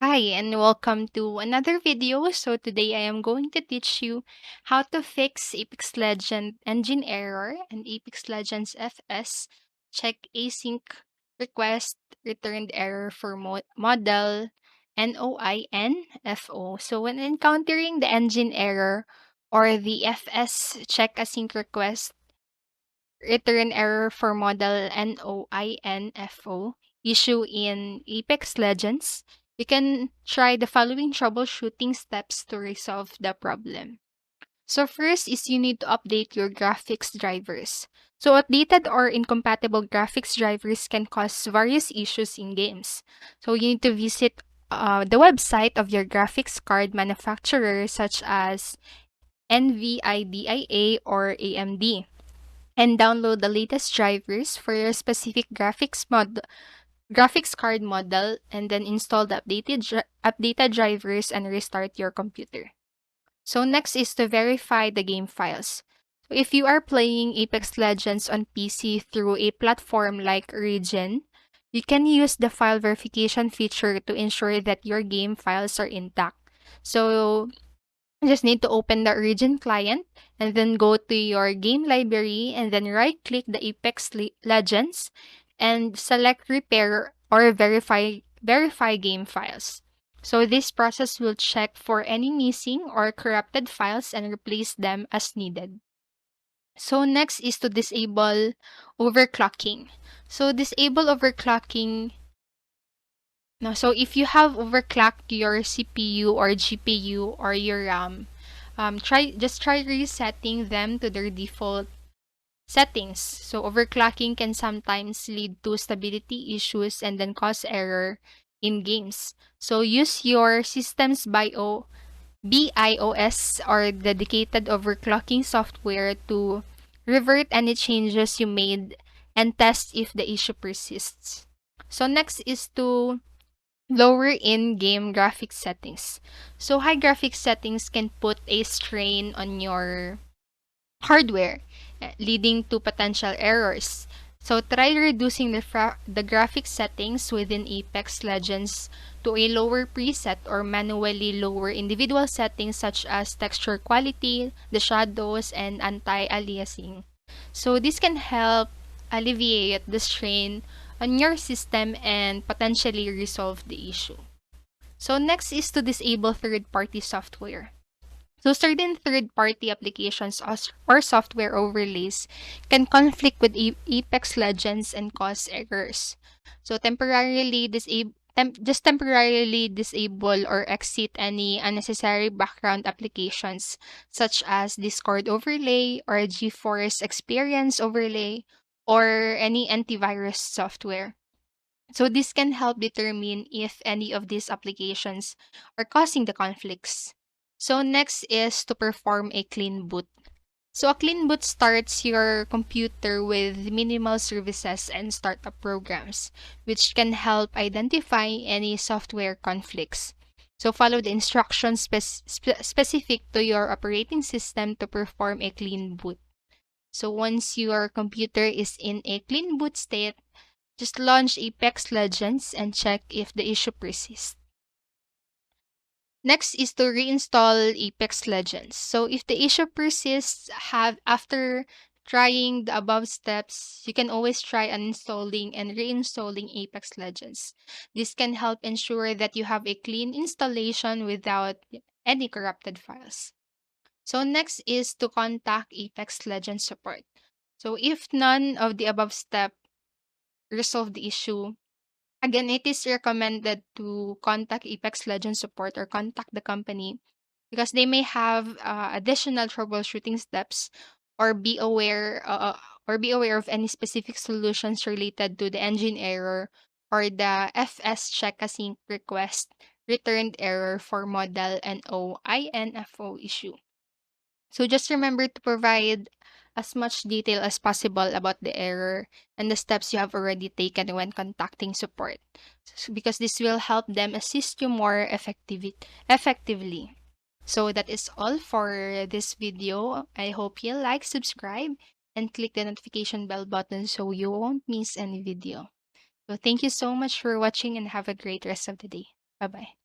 Hi and welcome to another video. So today I am going to teach you how to fix Apex Legends engine error and Apex Legends FS check async request returned error for model NOINFO. So when encountering the engine error or the FS check async request return error for model NOINFO issue in Apex Legends, you can try the following troubleshooting steps to resolve the problem. So first is you need to update your graphics drivers. So outdated or incompatible graphics drivers can cause various issues in games. So you need to visit the website of your graphics card manufacturer such as NVIDIA or AMD and download the latest drivers for your specific graphics card model and then install the updated drivers and restart your computer. So next is to verify the game files. So if you are playing Apex Legends on PC through a platform like Region, you can use the file verification feature to ensure that your game files are intact. So you just need to open the Origin client and then go to your game library and then right click the Apex Legends and select repair or verify game files. So this process will check for any missing or corrupted files and replace them as needed. So next is to disable overclocking. So disable overclocking. No, so if you have overclocked your CPU or GPU or your RAM, try resetting them to their default settings. So overclocking can sometimes lead to stability issues and then cause error in games. So use your system's BIOS or dedicated overclocking software to revert any changes you made and test if the issue persists. So next is to lower in-game graphics settings. So high graphics settings can put a strain on your hardware, leading to potential errors. So try reducing the graphics settings within Apex Legends to a lower preset or manually lower individual settings such as texture quality, the shadows, and anti-aliasing. So this can help alleviate the strain on your system and potentially resolve the issue. So next is to disable third-party software. So certain third-party applications or software overlays can conflict with Apex Legends and cause errors. So just temporarily disable or exit any unnecessary background applications such as Discord overlay or GeForce Experience overlay or any antivirus software. So this can help determine if any of these applications are causing the conflicts. So next is to perform a clean boot. So a clean boot starts your computer with minimal services and startup programs, which can help identify any software conflicts. So follow the instructions specific to your operating system to perform a clean boot. So once your computer is in a clean boot state, just launch Apex Legends and check if the issue persists. Next is to reinstall Apex Legends. So if the issue persists after trying the above steps, you can always try uninstalling and reinstalling Apex Legends. This can help ensure that you have a clean installation without any corrupted files. So next is to contact Apex Legends support. So if none of the above steps resolve the issue, again, it is recommended to contact Apex Legends support or contact the company because they may have additional troubleshooting steps or be aware of any specific solutions related to the engine error or the FS check async request returned error for model NOINFO issue. So just remember to provide as much detail as possible about the error and the steps you have already taken when contacting support, because this will help them assist you more effectively. So that is all for this video. I hope you like, subscribe, and click the notification bell button so you won't miss any video. So thank you so much for watching and have a great rest of the day. Bye-bye.